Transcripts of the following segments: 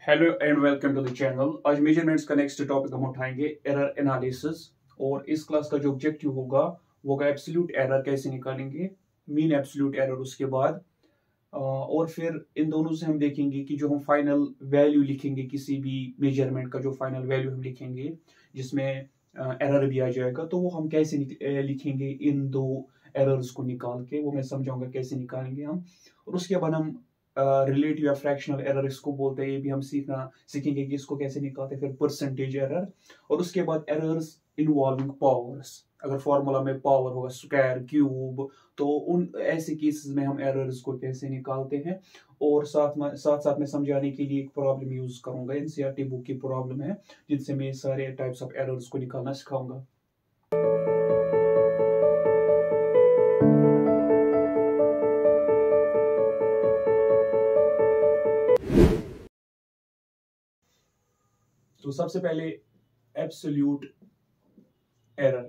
Hello and welcome to the channel. आज measurements का next topic हम उठाएंगे एरर एनालिसिस। और इस क्लास का जो ऑब्जेक्टिव होगा वो होगा एब्सोल्यूट एरर कैसे निकालेंगे, मीन एब्सोल्यूट एरर उसके बाद और फिर इन दोनों से हम देखेंगे कि जो हम फाइनल वैल्यू लिखेंगे किसी भी मेजरमेंट का, जो फाइनल वैल्यू हम लिखेंगे जिसमें एरर भी आ जाएगा, तो वो हम कैसे लिखेंगे इन दो एरर्स को निकाल के, वो मैं समझाऊंगा कैसे निकालेंगे हम। और उसके बाद हम रिलेटिव या फ्रैक्शनल एरर इसको बोलते हैं, ये भी हम सीखेंगे कि इसको कैसे निकालते हैं। फिर परसेंटेज एरर और उसके बाद एरर्स इन्वॉल्विंग पावर्स। अगर फॉर्मूला में पावर होगा स्क्वायर क्यूब, तो उन ऐसे केसेस में हम एरर्स को कैसे निकालते हैं। और साथ में समझाने के लिए एक प्रॉब्लम यूज करूंगा, एनसीईआरटी बुक की प्रॉब्लम है जिनसे मैं सारे टाइप्स ऑफ एरर्स को निकालना सिखाऊंगा। तो सबसे पहले एब्सोल्यूट एरर।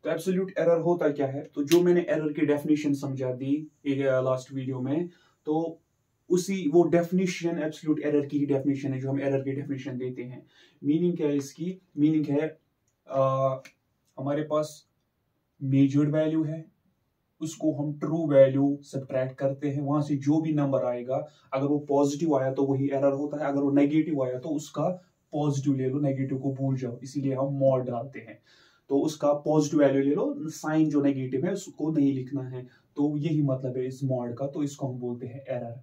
तो एब्सोल्यूट एरर होता क्या है, तो जो मैंने एरर की डेफिनेशन समझा दी लास्ट वीडियो में, तो उसी वो डेफिनेशन एब्सोल्यूट एरर की ही डेफिनेशन है जो हम एरर की डेफिनेशन देते हैं। मीनिंग क्या है इसकी? मीनिंग है हमारे पास मेजर्ड वैल्यू है, उसको हम ट्रू वैल्यू सब्ट्रैक्ट करते हैं, वहां से जो भी नंबर आएगा अगर वो पॉजिटिव आया तो वही एरर होता है, अगर वो नेगेटिव आया तो उसका पॉजिटिव ले लो, नेगेटिव को भूल जाओ, इसीलिए हम मॉड डालते हैं। तो उसका पॉजिटिव वैल्यू ले लो, साइन जो नेगेटिव है उसको नहीं लिखना है। तो यही मतलब है इस मॉड का। तो इसको हम बोलते हैं एरर,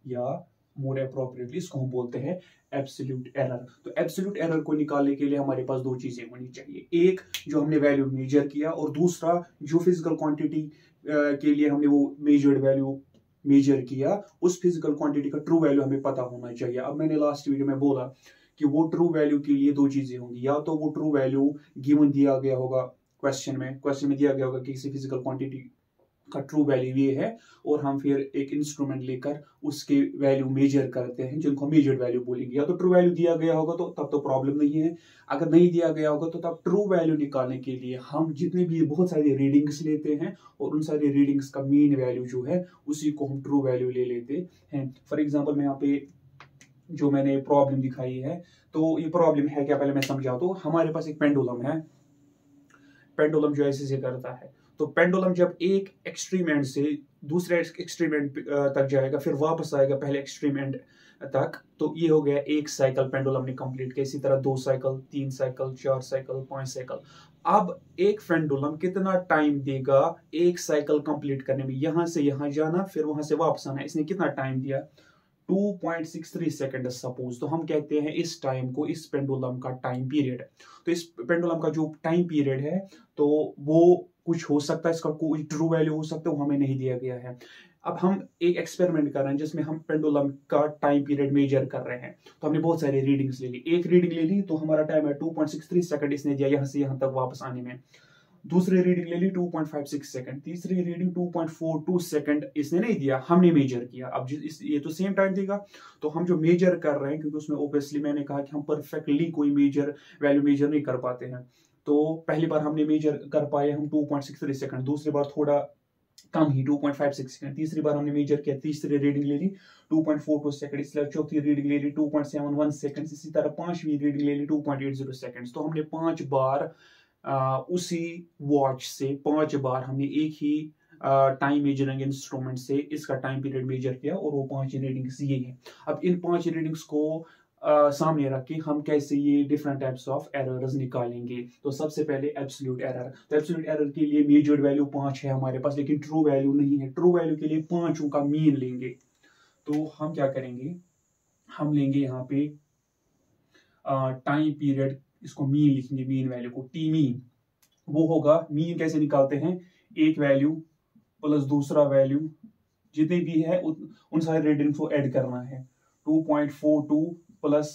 या मोर अप्रोप्रिएटली इसको हम बोलते हैं एब्सोल्यूट एरर। तो एब्सोल्यूट एरर को निकालने के लिए हमारे पास दो चीजें होनी चाहिए, एक जो हमने वैल्यू मेजर किया, और दूसरा जो फिजिकल क्वांटिटी के लिए हमने वो मेजर्ड वैल्यू मेजर किया, उस फिजिकल क्वांटिटी का ट्रू वैल्यू हमें पता होना चाहिए। अब मैंने लास्ट वीडियो में बोला कि वो ट्रू वैल्यू के लिए दो चीजें होंगी, या तो वो ट्रू वैल्यू गिवन दिया गया होगा क्वेश्चन में दिया गया होगा कि किसी फिजिकल क्वांटिटी का ट्रू वैल्यू ये है, और हम फिर एक इंस्ट्रूमेंट लेकर उसके वैल्यू मेजर करते हैं जिनको मेजर्ड वैल्यू बोलेंगे। या तो ट्रू वैल्यू दिया गया होगा तो तब तो प्रॉब्लम नहीं है, अगर नहीं दिया गया होगा तो तब ट्रू वैल्यू निकालने के लिए हम जितने भी बहुत सारी रीडिंग्स लेते हैं, और उन सारी रीडिंग्स का मीन वैल्यू जो है उसी को हम ट्रू वैल्यू ले लेते हैं। फॉर एग्जाम्पल मैं यहाँ पे जो मैंने प्रॉब्लम दिखाई है, तो ये प्रॉब्लम है क्या पहले मैं समझाऊं। तो हमारे पास एक पेंडुलम है, पेंडुलम जो ऐसे से करता है। तो पेंडुलम जब एक एक्सट्रीम एंड से दूसरे एक्सट्रीम एंड तक जाएगा, फिर वापस आएगा पहले एक्सट्रीम एंड तक, तो ये हो गया एक साइकिल पेंडुलम ने कंप्लीट किया। इसी तरह 2 साइकिल, 3 साइकिल, 4 साइकिल, 5 साइकिल। अब एक पेंडुलम कितना टाइम देगा एक साइकिल कंप्लीट करने में? यहां से यहां जाना, फिर वहां से वापस आना, इसने कितना टाइम दिया? 2.63 सेकेंड सपोज। तो हम कहते हैं इस टाइम को इस पेंडुलम का टाइम पीरियड। तो इस पेंडुलम का जो टाइम पीरियड है, तो वो कुछ हो सकता है, इसका कोई ट्रू वैल्यू हो सकता है, वो हमें नहीं दिया गया है। अब हम एक एक्सपेरिमेंट कर रहे हैं जिसमें हम पेंडुलम का टाइम पीरियड मेजर कर रहे हैं। तो हमने बहुत सारी रीडिंग्स ले ली, एक रीडिंग ले ली तो हमारा टाइम है 2.63 सेकंड, इसने दिया यहां से यहां तक वापस आने में। दूसरी रीडिंग ले ली 2.56 सेकंड, तीसरी रीडिंग 2.42 सेकंड, इसने नहीं दिया, हमने मेजर किया। अब ये तो सेम टाइम देगा, तो हम जो मेजर कर रहे हैं, क्योंकि उसमें ओब्वियसली मैंने कहा कि हम परफेक्टली कोई वैल्यू मेजर नहीं कर पाते हैं, तो पहली बार हमने मेजर कर पाए हम 2.63 सेकंड, दूसरी बार थोड़ा कम ही 2.56 सेकंड, तीसरी बार हमने मेजर किया, तीसरी रीडिंग ले ली 2.42 सेकंड, इसलिए चौथी रीडिंग ले ली 2.71 सेकंड, इसी तरह पांचवी रीडिंग ले ली 2.80 सेकंड। तो हमने 5 बार उसी वॉच से 5 बार हमने एक ही टाइम मेजरिंग इंस्ट्रूमेंट से इसका टाइम पीरियड मेजर किया, और वो 5 रीडिंग्स ये हैं। अब इन 5 रीडिंग्स को सामने रख के हम कैसे ये डिफरेंट टाइप्स ऑफ एरर्स निकालेंगे। तो सबसे पहले एब्सोल्यूट एरर। तो एब्सोल्यूट एरर के लिए मेजर्ड वैल्यू 5 है हमारे पास, लेकिन ट्रू वैल्यू नहीं है। ट्रू वैल्यू के लिए 5 का मीन लेंगे। तो हम क्या करेंगे, हम लेंगे यहाँ पे टाइम पीरियड, इसको मीन लिखेंगे, मीन वैल्यू को टी मीन। वो होगा, मीन कैसे निकालते हैं, एक वैल्यू प्लस दूसरा वैल्यू, जितने भी है उन सारे रीडिंग को ऐड करना है। 2.42 प्लस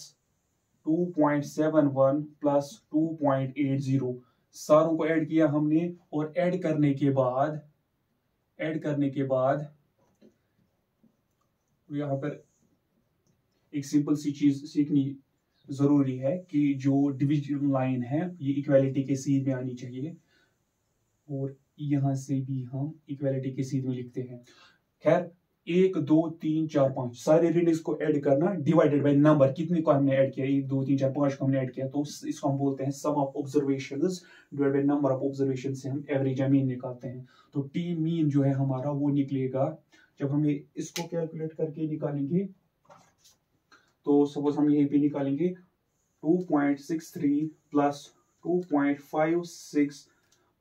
2.71 प्लस 2.80, सारों को ऐड किया हमने। और ऐड करने के बाद यहां पर एक सिंपल सी चीज सीखनी जरूरी है कि जो डिवीजन लाइन है ये इक्वालिटी के सीध में आनी चाहिए, और यहां से भी हम इक्वालिटी के सीध में लिखते हैं। खैर, 1 2 3 4 5 सारे रीडिंग्स को ऐड करना डिवाइडेड बाय नंबर, कितने को हमने ऐड किया, 1 2 3 4 5 को हमने ऐड किया, तो इसको हम बोलते हैं sum of observations divided by number of observation से हम एवरेज या मीन निकालते हैं। तो टी मीन जो है हमारा वो निकलेगा, जब हमें इसको कैलकुलेट करके निकालेंगे तो सपोज हम यहीं पे निकालेंगे 2.63 plus 2.56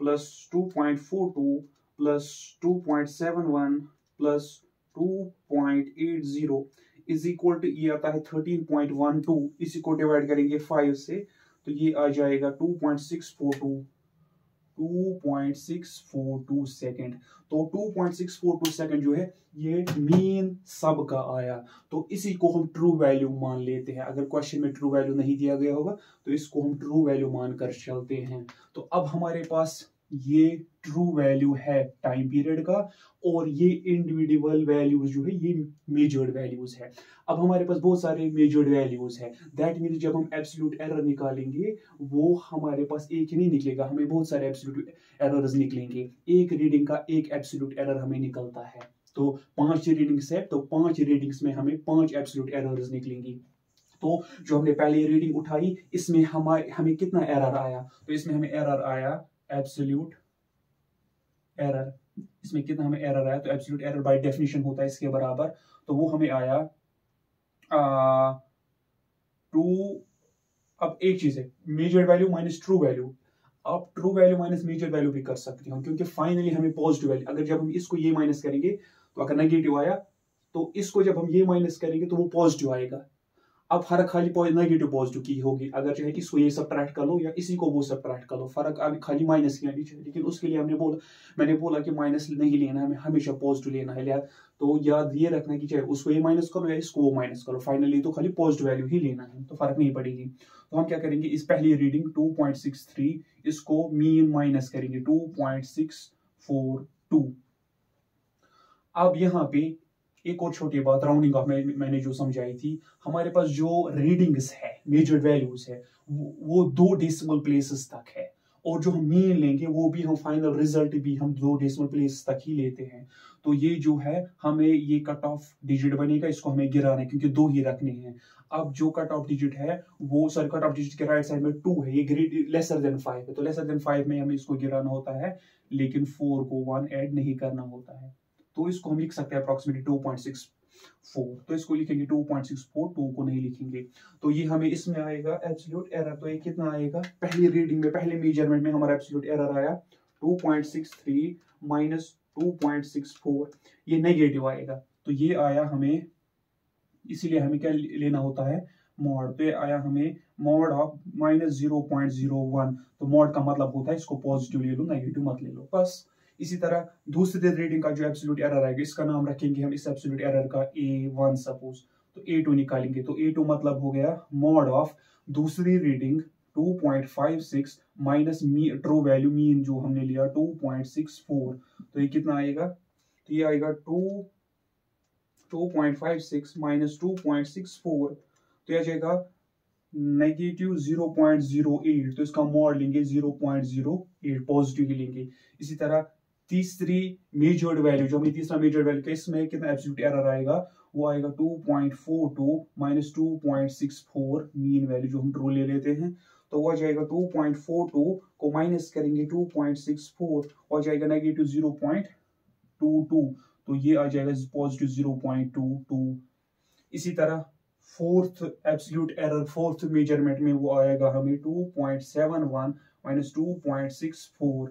plus 2.42 plus 2.71 plus 2.80 is equal to, ये आता है 13.12, इसी को डिवाइड करेंगे 5 से तो ये आ जाएगा 2.642 सेकंड। तो 2.642 सेकंड जो है ये मीन सब का आया, तो इसी को हम ट्रू वैल्यू मान लेते हैं। अगर क्वेश्चन में ट्रू वैल्यू नहीं दिया गया होगा तो इसको हम ट्रू वैल्यू मानकर चलते हैं। तो अब हमारे पास ये ट्रू वैल्यू है टाइम पीरियड का, और ये इंडिविजुअल वैल्यूज जो है ये मेजर्ड वैल्यूज है। अब हमारे पास बहुत सारे मेजर्ड वैल्यूज है, दैट मीन्स जब हम एब्सोल्यूट एरर निकालेंगे वो हमारे पास एक ही नहीं निकलेगा, हमें बहुत सारे एब्सोल्यूट एरर्स निकलेंगे। एक रीडिंग का एक एब्सोल्यूट एरर हमें निकलता है, तो 5 रीडिंग्स है तो 5 रीडिंग्स में हमें 5 एब्सोल्यूट एरर्स निकलेंगी। तो जो हमने पहले रीडिंग उठाई इसमें हमें कितना एरर आया, तो इसमें हमें एरर आया एब्सोल्यूट एरर, इसमें कितना हमें एरर आया, तो एब्सोल्यूट एरर बाय डेफिनेशन होता है इसके बराबर, तो वो हमें आया 2। अब एक चीज है measured value minus true value, आप true value minus measured value भी कर सकते हो, क्योंकि फाइनली हमें पॉजिटिव वैल्यू, अगर जब हम इसको ये माइनस करेंगे तो अगर नेगेटिव आया तो इसको जब हम ये माइनस करेंगे तो वो पॉजिटिव आएगा। अब फर्क खाली नेगेटिव पॉजिटिव की होगी, अगर चाहे इसको ये सब्ट्रैक्ट कर लो या इसी को वो सब्ट्रैक्ट कर लो, फर्क अब खाली माइनस की आनी चाहिए, लेकिन उसके लिए मैंने बोला कि माइनस नहीं लेना है, हमें हमेशा पॉजिटिव लेना है। तो याद ये रखना कि चाहे उसको ये माइनस करो या इसको वो माइनस करो, फाइनली तो खाली पॉजिटिव वैल्यू ही लेना है, तो फर्क नहीं पड़ेगी। तो हम क्या करेंगे, इस पहली रीडिंग 2.63 इसको मीन माइनस करेंगे 2.642। अब यहाँ पे एक और छोटी बात, राउंडिंग ऑफ मैंने जो समझाई थी, हमारे पास जो रीडिंग्स है मेजर्ड वैल्यूज है वो 2 डेसिमल प्लेसेस तक है, और जो हम मीन लेंगे वो भी हम फाइनल रिजल्ट भी हम 2 डेसिमल प्लेस तक ही लेते हैं। तो ये जो है हमें ये कट ऑफ डिजिट बनेगा, इसको हमें गिराना है क्योंकि 2 ही रखने हैं। अब जो कट ऑफ डिजिट है वो सर कट ऑफ डिजिट के राइट साइड में 2 है, ये लेसर देन 5 है, तो लेसर देन 5 में हमें इसको गिराना होता है, लेकिन 4 को 1 ऐड नहीं करना होता है, तो इसको हम लिख सकते हैं अप्रोक्सीमेटली 2.64, तो इसको लिखेंगे 2.64, 2 को नहीं लिखेंगे। तो ये हमें इसमें आएगा एब्सोल्यूट एरर, तो ये कितना आएगा, पहली रीडिंग में पहले मेजरमेंट में हमारा एब्सोल्यूट एरर आया 2.63 माइनस 2.64, ये नेगेटिव आएगा, तो ये आया हमें, इसीलिए हमें क्या लेना होता है मॉड, तो ये आया हमें मॉड ऑफ माइनस 0.01, तो मॉड का मतलब होता है इसको पॉजिटिव ले लो नेगेटिव मत ले लो, बस। इसी तरह दूसरी रीडिंग का जो एब्सोल्यूट एरर आएगा इसका नाम रखेंगे हम इस एब्सोल्यूट एरर का A1 सपोज, तो A2 निकालेंगे, तो A2 मतलब हो गया मॉड ऑफ दूसरी reading 2.56 minus true value mean जो हमने लिया 2.64, तो ये कितना आएगा, तो ये आएगा 2.56 माइनस 2.64, तो यह जाएगा नेगेटिव 0.08, तो इसका मॉड लेंगे 0.08, पॉजिटिव ही लेंगे। इसी तरह तीसरी मेजर्ड वैल्यू जो हमने तीसरा मेजर्ड वैल्यू का, इसमें कितना एब्सोल्यूट एरर आएगा, वो आएगा 2.42 माइनस 2.64 मीन वैल्यू जो हम ट्रू ले लेते हैं, तो वो आ जाएगा 2.42 को माइनस करेंगे 2.64 और जाएगा नेगेटिव 0.22, तो ये आ जाएगा पॉजिटिव 0.22। इसी तरह fourth absolute error fourth measurement में वो आएगा हमें 2.71 माइनस 2.64,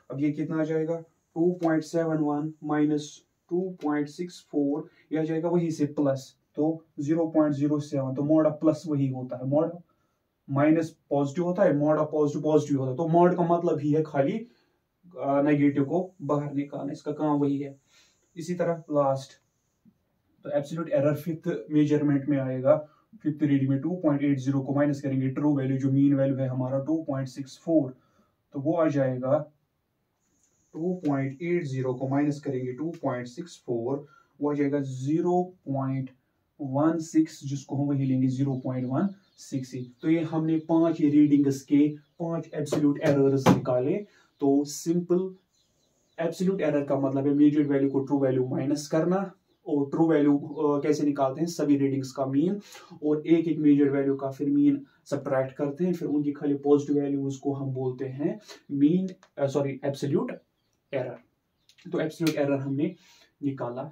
अब ये कितना आ जाएगा 2.71 माइनस 2.64, यह जाएगा वही से प्लस, तो 0.07, तो मॉड ऑफ प्लस वही होता है, मॉड माइनस पॉजिटिव होता है, मॉड ऑफ पॉजिटिव पॉजिटिव होता है, तो मॉड का मतलब ही है खाली नेगेटिव को बाहर निकालना, इसका काम वही है। इसी तरह लास्ट, तो एब्सोल्यूट एरर फिफ्थ मेजरमेंट में आएगा, फिफ्थ रीडिंग में 2.80 को माइनस करेंगे ट्रू वैल्यू जो मीन वैल्यू है हमारा 2.64, तो वो आ जाएगा 2.80 को माइनस करेंगे 2.64, वो आ जाएगा 0.16, जिसको हम वही लेंगे 0.16। तो ये हमने 5 रीडिंग्स के 5 एब्सोल्यूट एरर्स निकाले। तो सिंपल एब्सोल्यूट एरर का मतलब है मेजर्ड वैल्यू को ट्रू वैल्यू माइनस करना, और ट्रू वैल्यू कैसे निकालते हैं, सभी रीडिंग्स का मीन और एक एक मेजर वैल्यू का फिर मीन सबट्रैक्ट करते हैं, फिर उनकी खाली पॉजिटिव वैल्यूज को हम बोलते हैं मीन एब्सोल्यूट एरर। तो एब्सोल्यूट एरर हमने निकाला।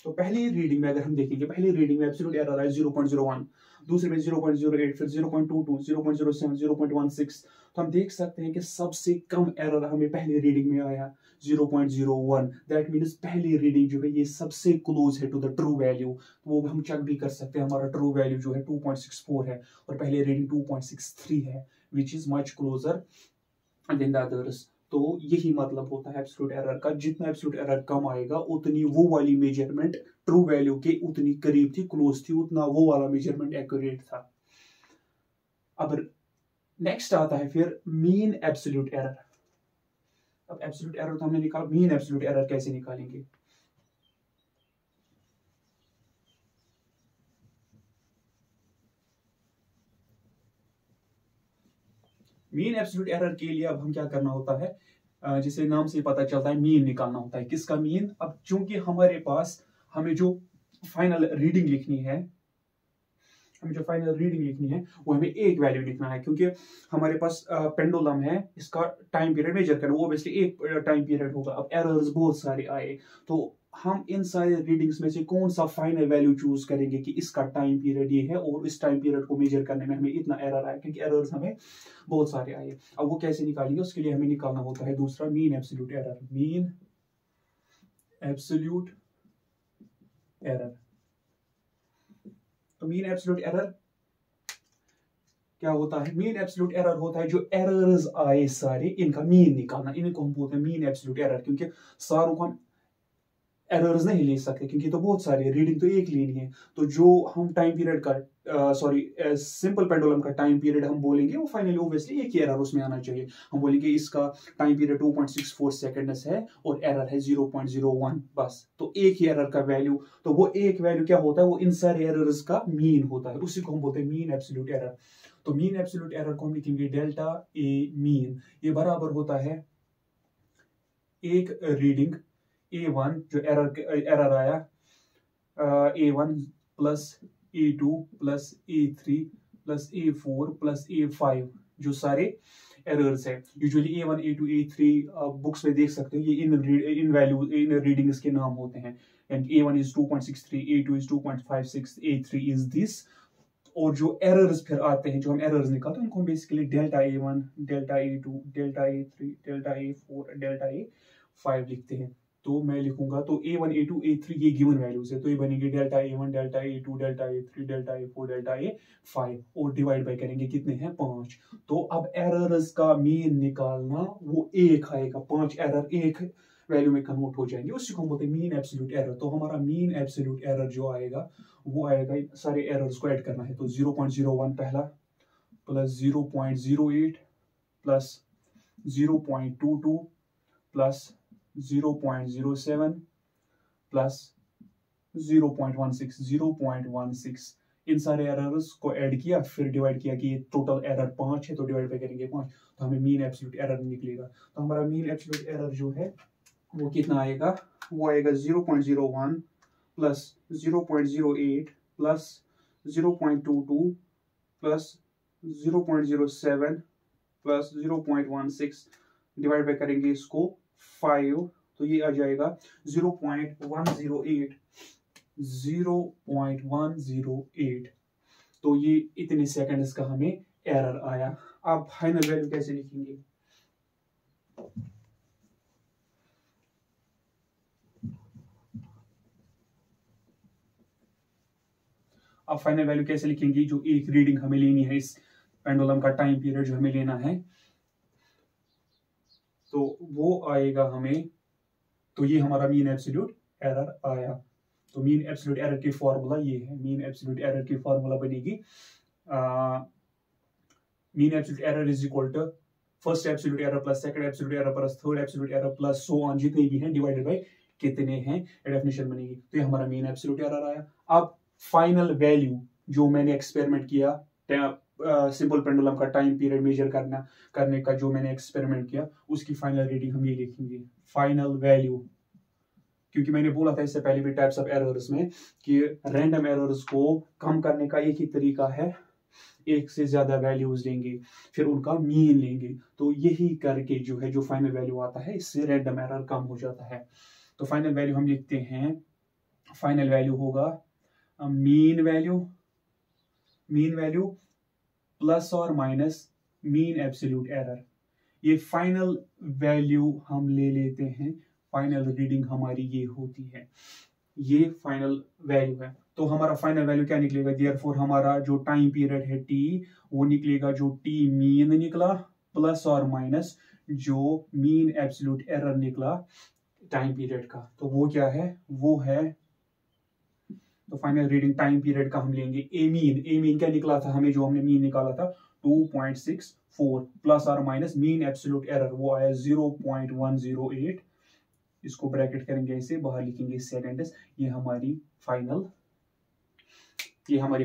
तो पहली रीडिंग में अगर हम देखेंगे, पहली रीडिंग में एब्सोल्यूट एरर आया 0.01, दूसरे में 0.08, फिर 0.22, 0.07, 0.16। तो हम देख सकते हैं कि सबसे कम एरर हमें पहली रीडिंग में आया 0.01। दैट मीन्स पहली रीडिंग जो है ये सबसे क्लोज है टू द ट्रू वैल्यू। तो वो हम चेक भी कर सकते हैं, हमारा ट्रू वैल्यू जो है 2.64 है और पहली रीडिंग 2.63 है, which is much closer then the others. तो यही मतलब होता है एब्सोल्यूट एरर का, जितना एब्सोल्यूट एरर कम आएगा उतनी वो वाली मेजरमेंट ट्रू वैल्यू के उतनी करीब थी, क्लोज थी, उतना वो वाला मेजरमेंट एक्यूरेट था। अब नेक्स्ट आता है फिर मीन एब्सोल्यूट एरर। अब एब्सोल्यूट एरर तो हमने निकाला, मीन एब्सोल्यूट एरर कैसे निकालेंगे? मीन एब्सोल्यूट एरर के लिए अब हम क्या करना होता है, जिसे नाम से पता चलता है मीन निकालना होता है। किसका मीन? अब चूंकि हमारे पास हमें जो फाइनल रीडिंग लिखनी है, वो हमें एक वैल्यू लिखना है, क्योंकि हमारे पास पेंडुलम है, इसका टाइम पीरियड मेजर करना, वो ऑब्वियसली एक टाइम पीरियड होगा। अब एरर्स बहुत सारे आए, तो हम इन सारे रीडिंग्स में से कौन सा फाइनल वैल्यू चूज करेंगे कि इसका टाइम पीरियड ये है और इस टाइम पीरियड को मेजर करने में हमें इतना एरर आया, क्योंकि एरर्स हमें बहुत सारे आए। अब वो कैसे निकालेंगे? उसके लिए हमें निकालना होता है दूसरा mean absolute error. Mean absolute error. तो मीन एब्सोल्यूट एरर क्या होता है? मीन एब्सोल्यूट एरर होता है जो एरर्स आए सारे, इनका मीन निकालना, इनको हम बोलते हैं मीन एब्सोल्यूट एरर। क्योंकि सारों को हम एरर्स नहीं ले सकते, क्योंकि तो बहुत सारी रीडिंग तो एक लेनी है। तो जो हम टाइम पीरियड का सिंपल पेंडुलम का टाइम पीरियड हम बोलेंगे, वो फाइनली ऑब्वियसली एक ही एरर उसमें आना चाहिए। हम बोलेंगे इसका टाइम पीरियड 2.64 सेकेंड्स है और एरर है 0.01, बस। तो एक ही एरर का वैल्यू, तो वो एक वैल्यू क्या होता है? वो इन सारे एरर्स का मीन होता है, उसी को हम बोलते हैं मीन एब्सोल्यूट एरर। तो मीन एब्सोल्यूट एरर को हम लिखेंगे डेल्टा ए मीन। ये बराबर होता है एक रीडिंग A1 जो एरर आया, A1 plus A2 plus A3 plus A4 plus A5, जो सारे एरर्स है। Usually A1 A2 A3 books में देख सकते हो, ये इन वैल्यू इन रीडिंग्स के नाम होते हैं। And A1 is 2.63, A2 is 2.56, A3 is this. और जो एरर्स फिर आते हैं, जो हम एरर्स निकालते हैं, उनको हम basically delta A1, delta A2, delta A3, delta A4, delta A5 लिखते हैं। तो मैं लिखूंगा, तो A1 A2 A3 ये गिवन वैल्यूज है, तो ये बनेंगे delta A1, delta A2, delta A3, delta A4, delta A5, और डिवाइड बाय करेंगे, कितने हैं? 5। तो अब एरर्स का मीन निकालना, वो एक आएगा, 5 एरर एक वैल्यू में कन्वर्ट हो जाएंगे, उसी को हम बोलते हैं मीन एब्सोल्यूट एरर। तो हमारा मीन एब्सोल्यूट एरर जो आएगा, वो आएगा, सारे एरर्स को ऐड करना है, तो 0.01 पहला, प्लस 0.08, प्लस 0.22, प्लस 0.07, प्लस 0.16, इन सारे एरर्स को ऐड किया, फिर डिवाइड किया कि ये टोटल एरर 5 है, तो डिवाइड पे करेंगे 5, तो हमें मीन एब्सोल्यूट एरर निकलेगा। तो हमारा मीन एब्सोल्यूट एरर जो है वो कितना आएगा? वो आएगा 0.01 plus 0.08 plus 0.22 plus 0.07 plus 0.16, divide by करेंगे इसको 5, तो ये आ जाएगा 0.108, 0.108। तो ये इतने सेकंड्स का हमें एरर आया। आप फाइनल वैल्यू कैसे लिखेंगे? आप फाइनल वैल्यू कैसे लिखेंगे? जो एक रीडिंग हमें लेनी है, इस पेंडुलम का टाइम पीरियड जो हमें लेना है, तो वो आएगा हमें, तो ये हमारा मीन एब्सोल्यूट एरर आया। तो मीन एब्सोल्यूट एरर की फॉर्मूला ये है। मीन एब्सोल्यूट एरर की फॉर्मूला बनेगी mean absolute error is equal to first absolute error plus second absolute error plus third absolute error plus so on, जितने भी हैं डिवाइडेड बाय कितने हैं, डेफिनेशन बनेगी। तो ये हमारा मीन एब्सोल्यूट एरर आया। अब फाइनल वैल्यू जो मैंने एक्सपेरिमेंट किया, सिंपल पेंडुलम का टाइम पीरियड मेजर करने का जो मैंने एक्सपेरिमेंट किया, उसकी फाइनल रीडिंग हम ये लिखेंगे। फाइनल वैल्यू क्योंकि मैंने बोला था इससे पहले भी टाइप्स ऑफ एरर्स में कि रैंडम एरर्स को कम करने का एक ही तरीका है, एक से ज्यादा वैल्यूज लेंगे फिर उनका मीन लेंगे, तो यही करके जो है जो फाइनल वैल्यू आता है इससे रैंडम एरर कम हो जाता है। तो फाइनल वैल्यू हम लिखते हैं, फाइनल वैल्यू होगा मीन वैल्यू प्लस और माइनस मीन एब्सोल्यूट एरर। ये फाइनल वैल्यू हम ले लेते हैं, फाइनल रीडिंग हमारी ये होती है, ये फाइनल वैल्यू है। तो हमारा फाइनल वैल्यू क्या निकलेगा, देयरफॉर हमारा जो टाइम पीरियड है टी वो निकलेगा जो टी मीन निकला प्लस और माइनस जो मीन एब्सोल्यूट एरर निकला टाइम पीरियड का, तो वो क्या है, वो है, तो फाइनल रीडिंग टाइम पीरियड का हम लेंगे ए मीन क्या निकला था हमें, जो हमने मीन निकाला था 2.64 प्लस और माइनस मीन एब्सोल्यूट एरर वो आया 0.108, इसको ब्रैकेट करेंगे ऐसे, बाहर लिखेंगे सेकेंड्स, ये हमारी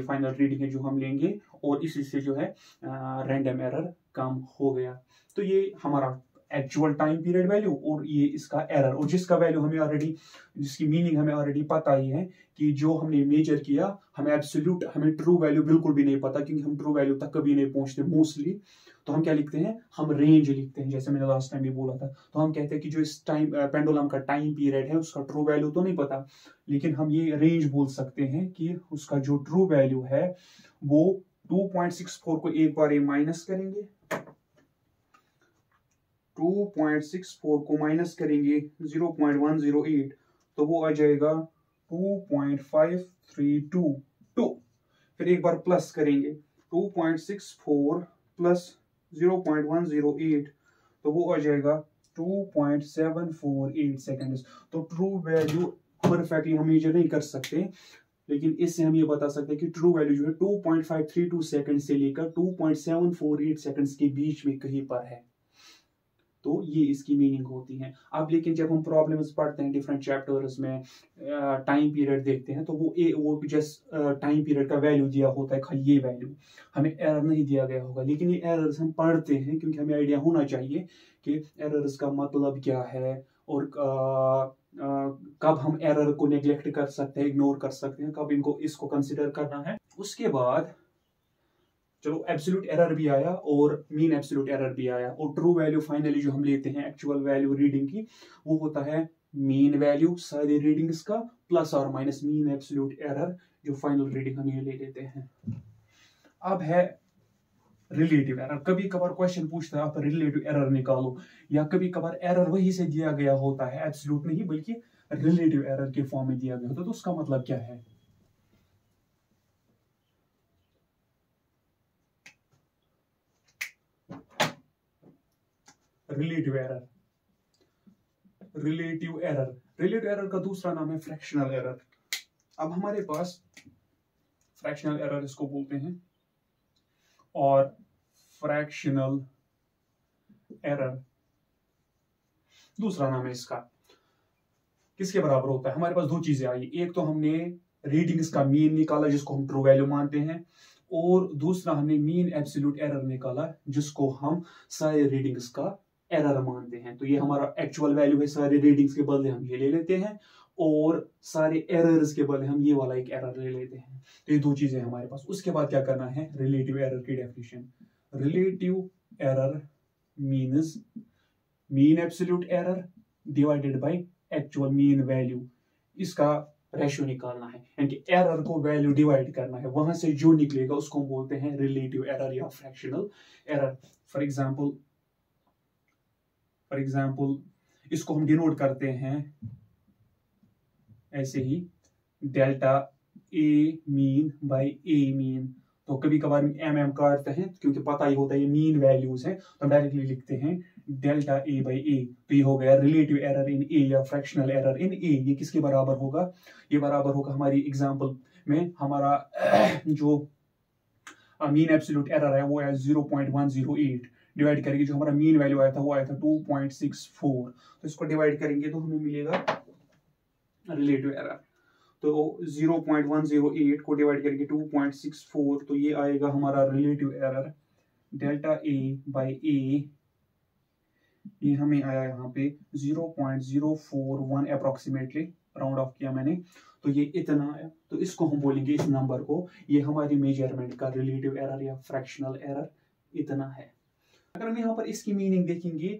फाइनल रीडिंग है जो हम लेंगे और इसी से जो है रैंडम एरर कम हो गया। तो ये हमारा एक्चुअल टाइम पीरियड वैल्यू और ये इसका एरर, और जिसका वैल्यू हमें ऑलरेडी, जिसकी मीनिंग हमें ऑलरेडी पता ही है कि जो हमने मेजर किया हमें एब्सोल्यूट, हमें ट्रू वैल्यू बिल्कुल भी नहीं पता क्योंकि हम ट्रू वैल्यू तक कभी नहीं पहुंचते मोस्टली, तो हम क्या लिखते हैं, हम रेंज लिखते हैं, जैसे मैंने लास्ट टाइम भी बोला था। तो हम कहते हैं कि जो इस टाइम पेंडुलम का टाइम पीरियड है उसका ट्रू वैल्यू तो नहीं पता, लेकिन हम ये रेंज बोल सकते हैं कि उसका जो ट्रू वैल्यू है वो 2.64 को एक बार माइनस करेंगे, 2.64 को माइनस करेंगे 0.108 तो वो आ जाएगा 2.5322, फिर एक बार प्लस करेंगे 2.64 प्लस 0.108 तो वो आ जाएगा 2.748 सेकेंड्स। तो ट्रू वैल्यू परफेक्टली हम मेजर नहीं कर सकते, लेकिन इससे हम ये बता सकते हैं कि ट्रू वैल्यू जो है 2.532 सेकंड से लेकर 2.748 सेकंड्स के बीच में कहीं पर है, तो ये इसकी मीनिंग होती है। अब लेकिन जब हम प्रॉब्लम्स पढ़ते हैं डिफरेंट चैप्टर्स में, टाइम पीरियड देखते हैं तो वो जस्ट टाइम पीरियड का वैल्यू दिया होता है, खाली ये वैल्यू, हमें एरर नहीं दिया गया होगा, लेकिन ये एरर्स हम पढ़ते हैं क्योंकि हमें आइडिया होना चाहिए कि एरर्स का मतलब क्या है और कब हम एरर को नेग्लेक्ट कर सकते हैं, इग्नोर कर सकते हैं, कब इसको कंसिडर करना है। उसके बाद चलो एब्सोल्यूट एरर भी आया और मीन एब्सोल्यूट एरर भी आया, और ट्रू वैल्यू फाइनली जो हम लेते हैं एक्चुअल वैल्यू रीडिंग की वो होता है मीन वैल्यू सारी रीडिंग्स का प्लस और माइनस मीन एब्सोल्यूट एरर जो फाइनल रीडिंग हम ये ले लेते हैं। अब है रिलेटिव एरर। कभी कभार क्वेश्चन पूछता है आप रिलेटिव एरर निकालो, या कभी कभार एरर वही से दिया गया होता है, एब्सोल्यूट नहीं बल्कि रिलेटिव एरर के फॉर्म में दिया गया होता है, तो उसका मतलब क्या है। रिलेटिव एरर का दूसरा नाम है फ्रैक्शनल एरर। अब हमारे पास फ्रैक्शनल एरर इसको बोलते हैं, और फ्रैक्शनल एरर दूसरा नाम है इसका, किसके बराबर होता है। हमारे पास दो चीजें आई, एक तो हमने रीडिंग्स का मीन निकाला जिसको हम ट्रू वैल्यू मानते हैं, और दूसरा हमने मीन एब्सोल्यूट एरर निकाला जिसको हम सारे रीडिंग्स का एरर मानते हैं। तो ये हमारा एक्चुअल वैल्यू है, सारे रीडिंग्स के बदले हम ये ले लेते हैं और सारे एरर्स के बदले हम ये वाला एक एरर ले लेते हैं। तो ये दो चीजें हमारे पास। उसके बाद क्या करना है, रिलेटिव एरर की definition. Relative error means mean absolute error divided by actual mean value, इसका रेशियो निकालना है, यानी कि एरर को वैल्यू डिवाइड करना है, वहां से जो निकलेगा उसको हम बोलते हैं रिलेटिव एरर या फ्रैक्शनल एरर। फॉर एग्जाम्पल इसको हम डिनोट करते हैं ऐसे ही, delta a mean by a mean. तो कभी कभार एम काटते हैं क्योंकि पता ही होता है ये मीन वैल्यूज हैं, तो हम डायरेक्टली लिखते हैं डेल्टा ए बाई ए। तो ये हो गया रिलेटिव एरर इन ए या फ्रैक्शनल एरर इन ए। ये किसके बराबर होगा, ये बराबर होगा हमारी एग्जांपल में हमारा जो मीन एब्सोल्यूट एरर है वो है 0.108, डिवाइड करेंगे जो हमारा मीन वैल्यू आया था वो आया था 2.64, तो इसको डिवाइड करेंगे तो हमें मिलेगा रिलेटिव एरर। तो 0.108 को डिवाइड करेंगे 2.64, तो ये आएगा हमारा relative error delta a by a, ये हमें आया यहाँ पे 0.041 अप्रोक्सीमेटली, राउंड ऑफ किया मैंने, तो ये इतना आया, तो इसको हम बोलेंगे, इस नंबर को, ये हमारी मेजरमेंट का रिलेटिव एरर या फ्रैक्शनल एरर इतना है। अगर हम यहाँ पर इसकी मीनिंग देखेंगे,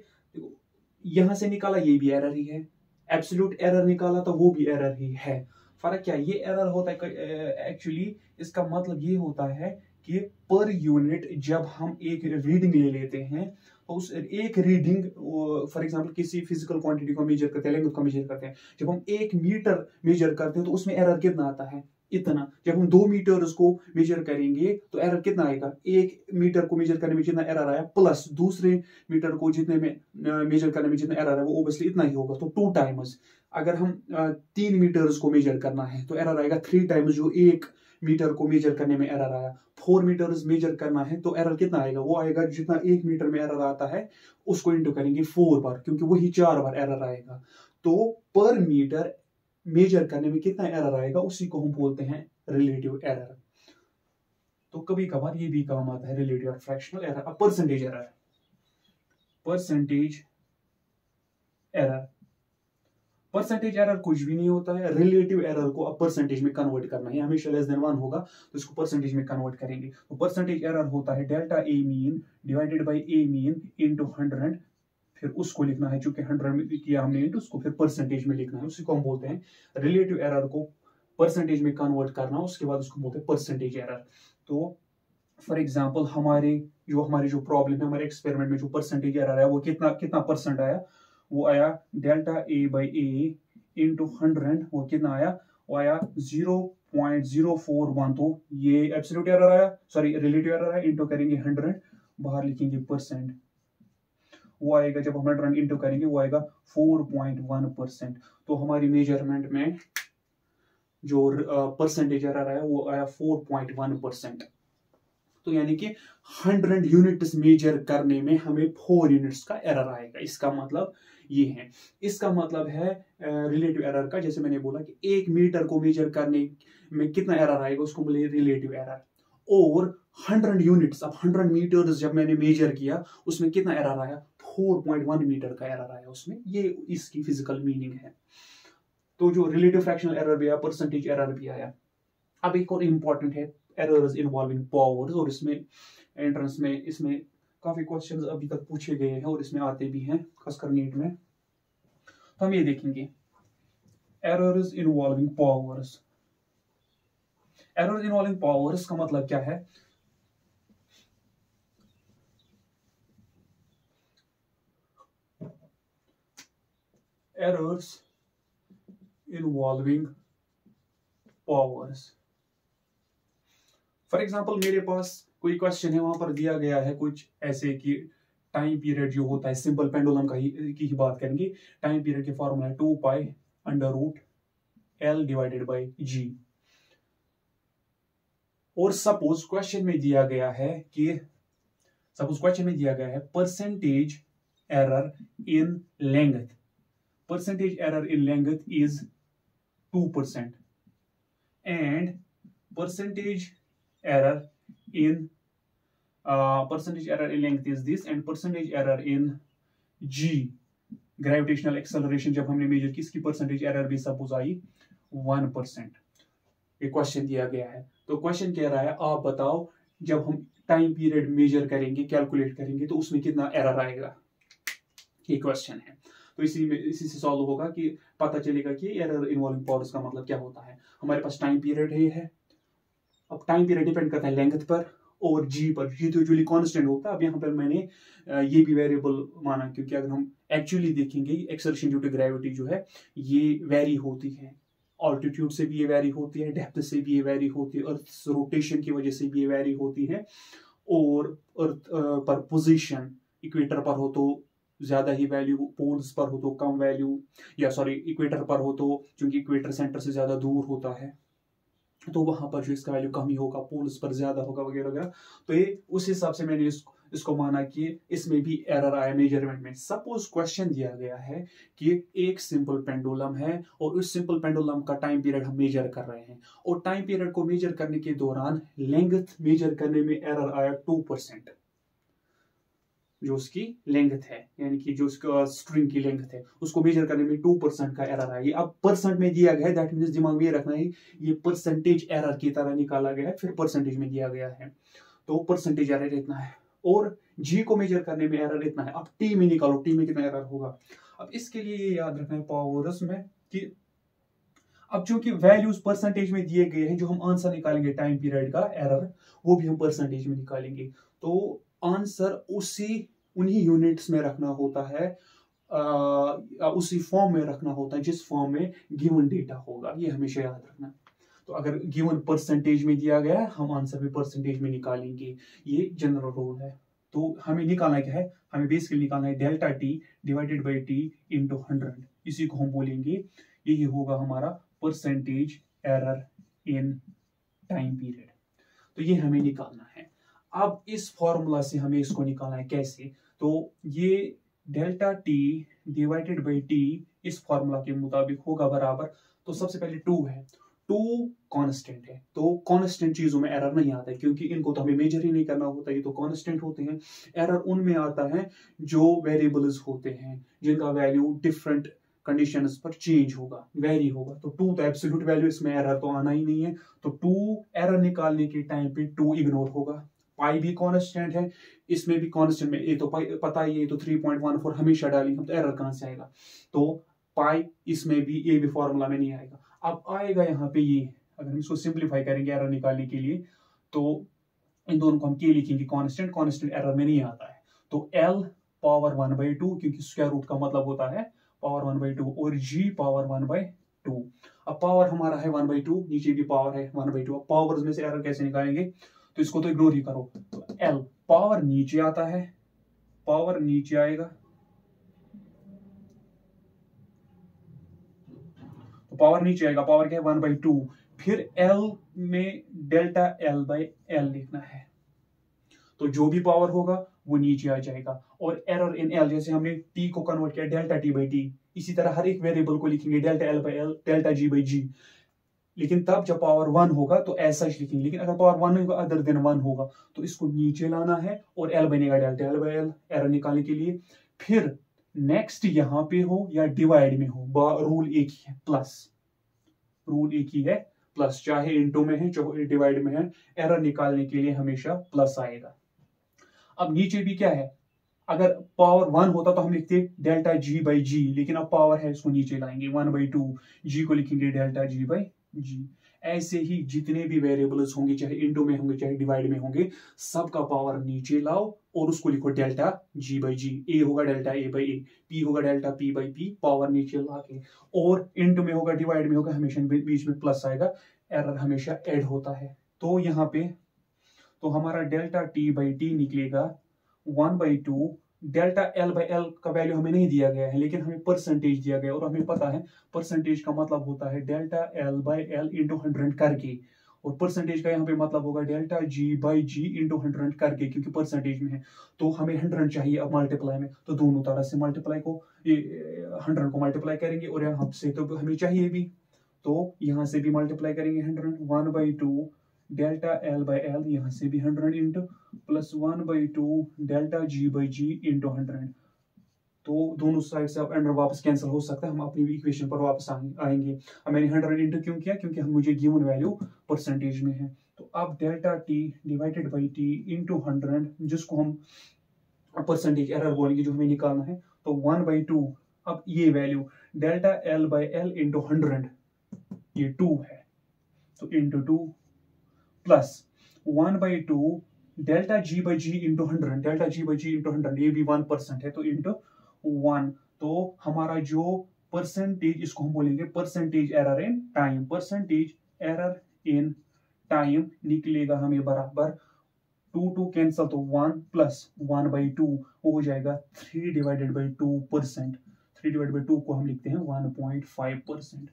यहां से निकाला ये भी एरर ही है, एब्सोल्यूट एरर निकाला तो वो भी एरर ही है। फर्क क्या, ये एरर होता है एक्चुअली, इसका मतलब ये होता है कि पर यूनिट जब हम एक रीडिंग ले लेते हैं, तो उस एक रीडिंग, फॉर एग्जांपल किसी फिजिकल क्वांटिटी को मेजर करते हैं, लेंथ को मेजर करते हैं, जब हम 1 मीटर मेजर करते हैं तो उसमें एरर कितना आता है, इतना। जब हम 2 मीटर्स को मेजर करेंगे तो एरर कितना आएगा, 1 मीटर को मेजर करने में जितना एरर आया प्लस दूसरे मीटर को जितने में मेजर करने में जितना एरर है वो ओब्वियसली इतना ही होगा, तो 2 टाइम्स। अगर हम 3 मीटर्स को मेजर करना है तो एरर आएगा 3 टाइम्स जो 1 मीटर को मेजर करने में एरर आया। 4 मीटर्स मेजर करना है तो एरर कितना आएगा, वो आएगा जितना 1 मीटर में एरर आता है उसको इंटू करेंगे 4 बार, क्योंकि वही 4 बार एरर आएगा। तो पर मीटर मेजर करने में कितना एरर आएगा, उसी को हम बोलते हैं रिलेटिव एरर। तो कभी कभार ये भी काम आता है रिलेटिव और fractional error. Percentage error, percentage error, percentage error कुछ भी नहीं होता है, रिलेटिव एरर को अब परसेंटेज में कन्वर्ट करना है, हमेशा लेस देन 1 होगा तो इसको परसेंटेज में कन्वर्ट करेंगे। तो परसेंटेज एरर होता है delta a mean divided by a mean into 100, फिर उसको लिखना है, चूंकि 100 में किया हमने इनटू, उसको फिर परसेंटेज में लिखना है, उसी को हम बोलते हैं रिलेटिव एरर को परसेंटेज में कन्वर्ट करना, उसके बाद उसको बोलते हैं परसेंटेज एरर। तो फॉर एग्जांपल हमारे जो प्रॉब्लम है, हमारे एक्सपेरिमेंट में जो परसेंटेज एरर है वो कितना परसेंट आया, वो आया delta a by A into 100, वो कितना आया, वो आया 0.041। तो ये एब्सोल्यूट एरर आया, सॉरी रिलेटिव एरर है, इंटू करेंगे 100, बाहर लिखेंगे परसेंट, वो आएगा जब हम 100 इंटू करेंगे वो आएगा 4.1%। तो हमारी मेजरमेंट में जो परसेंटेज एरर आया वो आया 4.1%। तो यानी कि 100 यूनिट्स मेजर करने में हमें 4 यूनिट्स का एरर आएगा, इसका मतलब ये है। इसका मतलब है रिलेटिव एरर का, जैसे मैंने बोला कि 1 मीटर को मेजर करने में कितना एरर आएगा उसको बोले रिलेटिव एरर। और 100 यूनिट्स, अब 100 मीटर्स जब मैंने मेजर किया उसमें कितना एरर आया, 4.1 मीटर का एरर आया उसमें, ये इसकी फिजिकल मीनिंग है। तो जो रिलेटिव फ्रैक्शनल एरर भी आया, परसेंटेज एरर भी आया। अब एक और इंपॉर्टेंट है एरर्स इन्वॉल्विंग पावर्स, और इसमें एंट्रेंस में इसमें काफी क्वेश्चंस अभी तक पूछे गए हैं और इसमें आते भी हैं, खासकर नीट में। तो हम ये देखेंगे errors involving powers. Errors involving powers का मतलब क्या है, errors involving powers. For example मेरे पास कोई क्वेश्चन है, वहां पर दिया गया है कुछ ऐसे कि टाइम पीरियड जो होता है, सिंपल पेंडुलम की ही बात करेंगे, टाइम पीरियड के फॉर्मूला है 2 pi under root L divided by G। और सपोज क्वेश्चन में दिया गया है percentage error in length, percentage error in length is 2% and percentage error in length is this, and percentage error in G gravitational acceleration जब हमने major की, इसकी percentage error भी सपोज आई 1%। ये क्वेश्चन दिया गया है। तो क्वेश्चन कह रहा है आप बताओ जब हम टाइम पीरियड मेजर करेंगे, कैलकुलेट करेंगे, तो उसमें कितना एरर आएगा, ये क्वेश्चन है। तो इसी से सॉल्व होगा कि पता चलेगा कि एरर इन्वॉल्विंग पावर्स का मतलब क्या होता है। हमारे पास टाइम पीरियड है, अब टाइम पीरियड डिपेंड करता है लेंथ पर और जी पर, जी तो यूजुअली कांस्टेंट होता है। अब यहाँ पर मैंने ये भी वेरिएबल माना, क्योंकि अगर हम एक्चुअली देखेंगे एक्सेलरेशन ड्यू टू ग्रेविटी जो है ये वेरी होती है, ऑल्टीट्यूड से भी ये वेरी होती है, डेप्थ से भी ये वेरी होती है, अर्थ रोटेशन की वजह से भी ये वेरी होती है, और अर्थ पर पोजीशन इक्वेटर पर हो तो ज्यादा ही वैल्यू, पोल्स पर हो तो कम वैल्यू, या सॉरी इक्वेटर पर हो तो क्योंकि इक्वेटर सेंटर से ज्यादा दूर होता है तो वहां पर जो इसका वैल्यू कम ही होगा, पोल्स पर ज्यादा होगा वगैरह वगैरह। तो ये उस हिसाब से मैंने इसको माना कि इसमें भी एरर आया मेजरमेंट में। सपोज क्वेश्चन दिया गया है कि एक सिंपल पेंडुलम है और उस सिंपल पेंडुलम का टाइम पीरियड हम मेजर कर रहे हैं, और टाइम पीरियड को मेजर करने के दौरान लेंथ मेजर करने में एरर आया 2%। जो उसकी लेंथ है, यानी कि जो उसका स्ट्रिंग की लेंथ है, उसको मेजर करने में 2% का एरर आएगी। अब परसेंट में दिया गया है, दैट मीन्स दिमाग में ये रखना है ये परसेंटेज एरर की तरह निकाला गया है, फिर परसेंटेज में दिया गया है, तो परसेंटेज एरर इतना है। और जी को मेजर करने में एरर इतना है। अब टी में निकालो, टी में कितना एरर होगा। अब इसके लिए ये याद रखना है पावर्स में कि अब चूंकि वैल्यूज परसेंटेज में दिए गए हैं, जो हम आंसर निकालेंगे टाइम पीरियड का एरर, वो भी हम परसेंटेज में निकालेंगे। तो आंसर उन्हीं यूनिट्स में रखना होता है, उसी फॉर्म में रखना होता है जिस फॉर्म में गिवन डेटा होगा, ये हमेशा याद रखना। तो अगर गिवन परसेंटेज में दिया गया है, हम आंसर भी परसेंटेज में निकालेंगे, ये जनरल रूल है। तो हमें निकालना क्या है, हमें बेसिकली निकालना है delta T divided by T into 100, इसी को हम बोलेंगे, यही होगा हमारा percentage error in time period. तो ये हमें निकालना है। अब इस फॉर्मूला से हमें इसको निकालना है कैसे, तो ये delta T divided by T इस फॉर्मूला के मुताबिक होगा बराबर, तो सबसे पहले 2 है, 2 कांस्टेंट है, तो कांस्टेंट चीजों में एरर नहीं आता है, क्योंकि इनको तो हमें मेजर ही नहीं करना होता, ये तो कांस्टेंट होते हैं। एरर उनमें आता है जो वेरिएबल्स होते हैं, जिनका वैल्यू डिफरेंट कंडीशंस पर चेंज होगा, वेरी होगा। तो 2 तो एब्सोल्यूट वैल्यू, इसमें एरर तो आना ही नहीं है, तो 2 एरर निकालने के टाइम पे 2 इग्नोर होगा। पाई भी कांस्टेंट है, इसमें भी कांस्टेंट में, ये तो पता ही है, तो 3.14 हमेशा डालेंगे हम, तो एरर कहां से आएगा। तो पाई इसमें भी, ये भी फॉर्मूला में नहीं आएगा। अब आएगा यहाँ पे ये, अगर हम इसको सिंप्लीफाई करेंगे एरर निकालने के लिए, तो इन दोनों को हम के लिखेंगे कांस्टेंट, कांस्टेंट एरर में नहीं आता है। तो एल पावर 1/2, क्योंकि स्क्वायर रूट का मतलब होता है पावर 1/2, और जी पावर 1/2। अब पावर हमारा है 1/2, नीचे भी पावर है 1/2। अब पावर्स में से एरर कैसे निकालेंगे, तो इसको तो इग्नोर ही करो। तो एल पावर नीचे आता है, पावर नीचे आएगा, तो पावर नीचे आएगा, पावर क्या है 1/2। फिर एल में डेल्टा एल बाई एल लिखना है, तो जो भी पावर होगा वो नीचे आ जाएगा। और एरर इन एल, जैसे हमने टी को कन्वर्ट किया डेल्टा टी बाई टी, इसी तरह हर एक वेरिएबल को लिखेंगे delta L by l, delta ji by g. लेकिन तब जब पावर 1 होगा तो ऐसा ही लिखेंगे, लेकिन अगर पावर 1 होगा, अदर देन 1 होगा, तो इसको नीचे लाना है और एल बनेगा delta L by L error निकालने के लिए। फिर नेक्स्ट यहां पे हो या डिवाइड में हो, रूल एक ही है, प्लस, रूल एक ही है, प्लस, चाहे इंटू में है चाहे डिवाइड में है, एरर निकालने के लिए हमेशा प्लस आएगा। अब नीचे भी क्या है, अगर पावर 1 होता तो हम लिखते डेल्टा जी बाई जी, लेकिन अब पावर है, इसको नीचे लाएंगे 1/2, जी को लिखेंगे डेल्टा जी बाई जी। ऐसे ही जितने भी वेरिएबल्स होंगे, चाहे इंटू में होंगे चाहे डिवाइड में होंगे, सबका पावर नीचे लाओ और उसको लिखो delta G by g. A होगा delta a by a, p होगा delta p by p, power नीचे ला के, और इंटू में होगा डिवाइड में होगा, हमेशा बीच में प्लस आएगा, एरर हमेशा ऐड होता है। तो यहाँ पे तो हमारा डेल्टा टी बाई टी निकलेगा 1/2, डेल्टा एल बाई एल का वैल्यू हमें नहीं दिया गया है, लेकिन हमें परसेंटेज दिया गया, और हमें पता है परसेंटेज का मतलब होता है delta L by L into 100 करके, और परसेंटेज का यहाँ पे मतलब होगा delta ji by G into 100 करके, क्योंकि परसेंटेज में है। तो हमें 100 चाहिए अब मल्टीप्लाई में, तो दोनों तरह से मल्टीप्लाई को, 100 को मल्टीप्लाई करेंगे, और यहाँ से तो हमें चाहिए भी, तो यहाँ से भी मल्टीप्लाई करेंगे 100, 1/2 डेल्टा एल बाई एल, यहाँ से भी 100 into plus 1/2 delta ji by G into 100। तो दोनों साइड से अब अंडर वापस कैंसिल हो सकता है, हम अपनी इक्वेशन पर वापस आएंगे। अब मैंने 100 इंटू क्यों किया, क्योंकि हम मुझे गिवन वैल्यू परसेंटेज में है। तो अब delta T divided by T into 100, जिसको हम परसेंटेज एरर बोलेंगे, जो हमें निकालना है, तो 1/2। अब ये value delta L by L into 100, ये 2 है, तो into 2 plus 1/2 delta ji by G into 100, delta ji by G into 100, ये भी 1% है, तो इंटू 1। तो हमारा जो परसेंटेज, इसको हम बोलेंगे percentage error in time, percentage error in time निकलेगा हमें बराबर 2 कैंसल, तो 1 प्लस 1/2 हो जाएगा 3/2%। 3/2 को हम लिखते हैं 1.5%।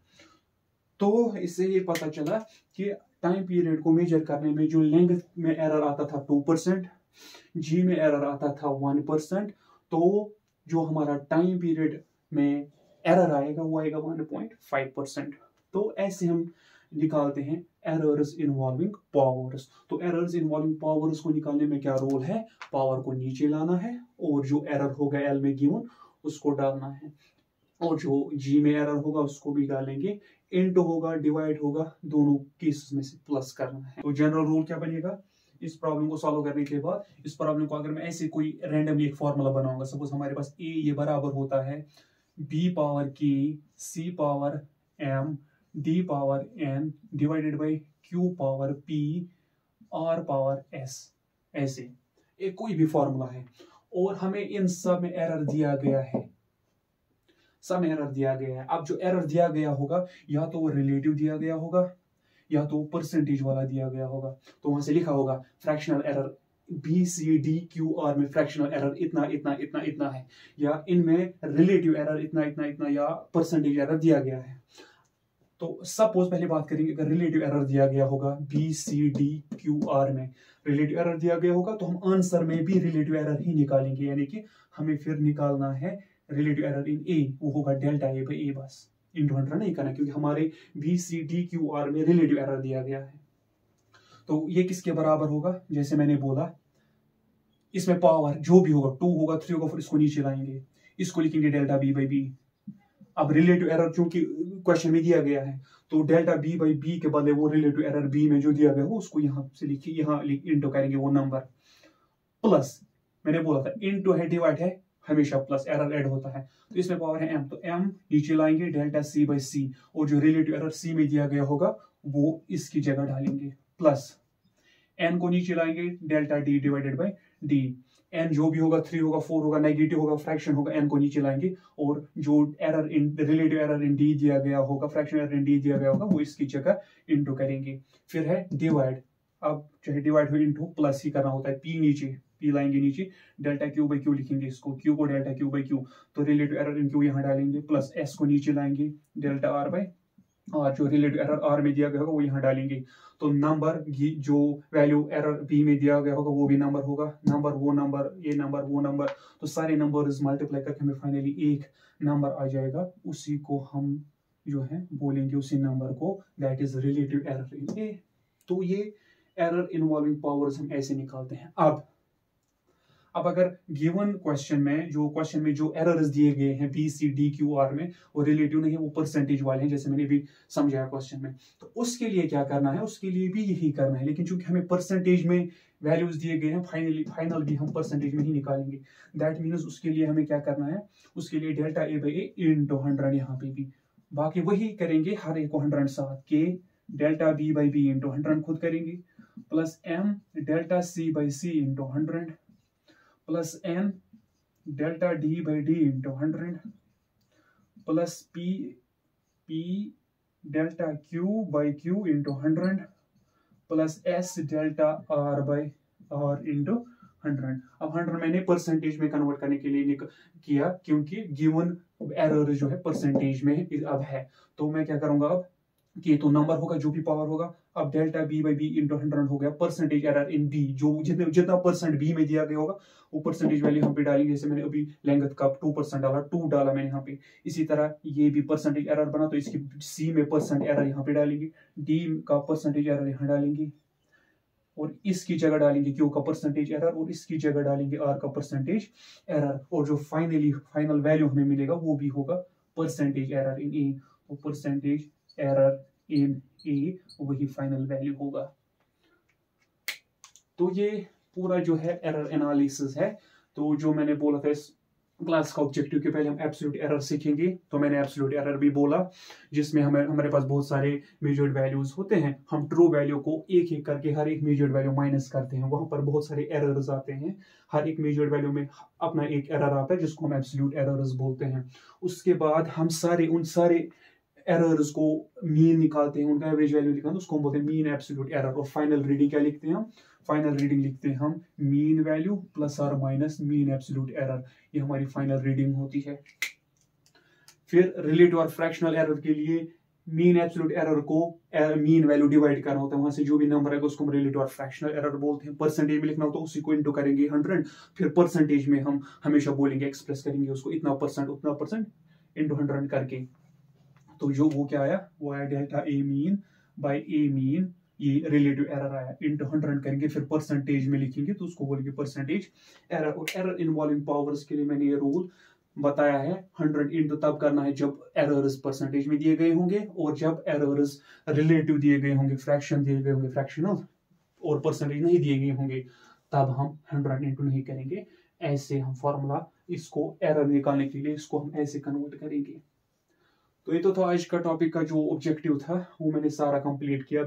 तो इससे ये पता चला कि टाइम पीरियड को मेजर करने में जो लेंथ में एरर आता था 2%, जी में एरर आता था 1%, तो जो हमारा टाइम पीरियड में एरर आएगा वो आएगा 1.5%। तो ऐसे हम निकालते हैं एरर्स इन्वॉल्विंग पावर्स। तो एरर्स इन्वॉल्विंग पावर्स को निकालने में क्या रोल है, पावर को नीचे लाना है और जो एरर होगा एल में गिवन उसको डालना है, और जो जी में एरर होगा उसको भी डालेंगे, इंटू होगा, डिवाइड होगा, दोनों केसेस में से प्लस करना है। तो जनरल रूल क्या बनेगा, इस प्रॉब्लम को सॉल्व करने के बाद इस प्रॉब्लम को अगर मैं ऐसे कोई रैंडमली एक फॉर्मूला बनाऊंगा, सपोज हमारे पास ए ये बराबर होता है बी पावर के c power m d power n divided by q power p r power s, ऐसे एक कोई भी फॉर्मूला है और हमें इन सब में एरर दिया गया है, सब एरर दिया गया है। अब जो एरर दिया गया होगा या तो वो रिलेटिव दिया गया होगा या तो परसेंटेज वाला दिया गया होगा। तो वहां से लिखा होगा fractional error B C D Q R में फ्रैक्शनल एरर इतना इतना इतना इतना है, या इनमें रिलेटिव एरर इतना इतना इतना, या परसेंटेज एरर दिया गया है। तो सपोज पहले बात करेंगे, अगर रिलेटिव एरर दिया गया होगा B C D Q R में रिलेटिव एरर दिया गया होगा तो हम आंसर में भी रिलेटिव एरर ही निकालेंगे, यानी कि हमें फिर निकालना है रिलेटिव एरर इन ए, वो होगा डेल्टा ए बाई ए बस, इंटू 100 नहीं करना क्योंकि हमारे B C D Q R में रिलेटिव एरर दिया गया है। तो ये किसके बराबर होगा, जैसे मैंने बोला इसमें पावर जो भी होगा 2 होगा 3 होगा, फिर इसको नीचे लाएंगे, इसको लिखेंगे डेल्टा बी बाई बी। अब रिलेटिव एरर चूंकि क्वेश्चन में दिया गया है तो डेल्टा बी बाई बी के बदले वो रिलेटिव एरर बी में जो दिया गया हो उसको यहां से लिखिए, यहां इंटू करेंगे वो नंबर, प्लस मैंने बोला था इंटू है डिवाइड है हमेशा प्लस, एरर ऐड होता है। तो इसमें पावर है m, तो m नीचे लाएंगे डेल्टा c बाई सी, और जो रिलेटिव एरर c में दिया गया होगा वो इसकी जगह डालेंगे, प्लस n को नीचे लाएंगे delta d divided by d, n जो भी होगा 3 होगा 4 होगा नेगेटिव होगा फ्रैक्शन होगा, n को नीचे लाएंगे और जो error in relative error in d दिया गया होगा, फ्रैक्शन एरर इन d दिया गया होगा वो इसकी जगह इंटू करेंगे। फिर है डिवाइड, अब चाहे डिवाइड हो इंटू प्लस ही करना होता है, p नीचे p लाएंगे नीचे, डेल्टा क्यू बाई क्यू लिखेंगे इसको, q को डेल्टा क्यू बाई क्यू, तो रिलेटिव एरर इन क्यू यहाँ डालेंगे, प्लस s को नीचे लाएंगे डेल्टा r बाई और जो रिलेटिव एरर r में दिया गया होगा वो यहाँ डालेंगे। तो नंबर जो वैल्यू एरर b में दिया गया होगा वो भी नंबर होगा, नंबर वो नंबर ये नंबर वो नंबर, तो सारे नंबर्स मल्टीप्लाई करके हमें फाइनली एक नंबर आ जाएगा, उसी को हम जो है बोलेंगे उसी नंबर को that is relative error in a. तो ये एरर इन्वॉल्विंग पावर्स हम ऐसे निकालते हैं। अब अगर गिवन क्वेश्चन में जो एरर्स दिए गए हैं B C D Q R में वो रिलेटिव नहीं है, वो परसेंटेज वाले हैं जैसे मैंने भी समझाया क्वेश्चन में, तो उसके लिए क्या करना है, उसके लिए भी यही करना है, लेकिन चूंकि हमें परसेंटेज में वैल्यूज दिए गए हैं फाइनल भी हम परसेंटेज में ही निकालेंगे। दैट मीन्स उसके लिए हमें क्या करना है, उसके लिए delta a by A into 100 यहाँ पे भी, बाकी वही करेंगे हर एक को 100 साथ के delta B by B into 100 खुद करेंगे, plus M delta C by C into 100 plus n delta d by D into 100 plus p delta q by q into 100 plus s delta r by r into 100। अब 100 मैंने percentage में convert करने के लिए किया क्योंकि गिवन एरर जो है परसेंटेज में अब है, तो मैं क्या करूंगा अब कि तो नंबर होगा जो भी पावर होगा, अब delta B by B into 100 हो गया, परसेंटेज एरर इन बी जो जितना परसेंट बी में दिया गया होगा वो परसेंटेज वैल्यू यहाँ पे डालेंगे, जैसे मैंने अभी लेंथ का 2% डाला, 2 डाला मैंने यहाँ पे, इसी तरह ये भी परसेंटेज एरर बना तो इसकी सी में परसेंट एरर यहाँ पे डालेंगे, डी का परसेंटेज एरर यहाँ डालेंगे और इसकी जगह डालेंगे क्यू का परसेंटेज एरर और इसकी जगह डालेंगे आर का परसेंटेज एरर, और जो फाइनल वैल्यू हमें मिलेगा वो भी होगा परसेंटेज एरर इन ए, तो परसेंटेज एरर इन ए वही फाइनल वैल्यू होगा। तो ये पूरा जो है एरर एनालिसिस है। तो जो मैंने बोला था इस क्लास का ऑब्जेक्टिव के पहले हम एब्सोल्यूट एरर सीखेंगे, तो मैंने एब्सोल्यूट एरर भी बोला जिसमें हमारे पास बहुत सारे मेजर्ड वैल्यूज होते हैं, हम ट्रू वैल्यू को एक एक करके हर एक मेजर्ड वैल्यू माइनस करते हैं, वहां पर बहुत सारे एरर्स आते हैं, हर एक मेजर्ड वैल्यू में अपना एक एरर आता है जिसको हम एब्सोल्यूट एरर्स बोलते हैं। उसके बाद हम उन सारे एरर्स को मीन निकालते हैं, उनका एवरेज वैल्यू निकालते हैं, उसको हम बोलते हैं मीन एब्सोल्यूट एरर, और फाइनल रीडिंग क्या लिखते हैं हम, फाइनल रीडिंग लिखते हैं हम मीन वैल्यू प्लस और माइनस मीन एब्सोल्यूट एरर, ये हमारी फाइनल रीडिंग होती है। फिर रिलेटिव और फ्रैक्शनल एरर के लिए मीन एब्सोल्यूट एरर को मीन वैल्यू डिवाइड करना होता है, वहां से जो भी नंबर आएगा उसको हम रिलेटिव और फ्रैक्शनल एरर बोलते हैं। परसेंटेज में लिखना होता है उसी को इंटू करेंगे 100, फिर परसेंटेज में हम हमेशा बोलेंगे एक्सप्रेस करेंगे उसको इतना परसेंट इंटू 100 करके, तो जो वो क्या आया, वो आया delta a mean by a mean ये रिलेटिव एरर आया, इंटू 100 करेंगे, फिर परसेंटेज में लिखेंगे तो उसको बोलेंगे परसेंटेज एरर। और एरर इन्वॉल्विंग पावर्स के लिए मैंने ये रूल बताया है, 100 इंटू तब करना है जब एरर्स परसेंटेज में दिए गए होंगे और जब एरर्स रिलेटिव दिए गए होंगे, फ्रैक्शन दिए गए होंगे, फ्रैक्शनल, और परसेंटेज नहीं दिए गए होंगे, तब हम 100 इंटू नहीं करेंगे। ऐसे हम फॉर्मूला इसको एरर निकालने के लिए इसको हम ऐसे कन्वर्ट करेंगे। तो ये तो था आज का टॉपिक का जो ऑब्जेक्टिव था वो मैंने सारा कंप्लीट किया।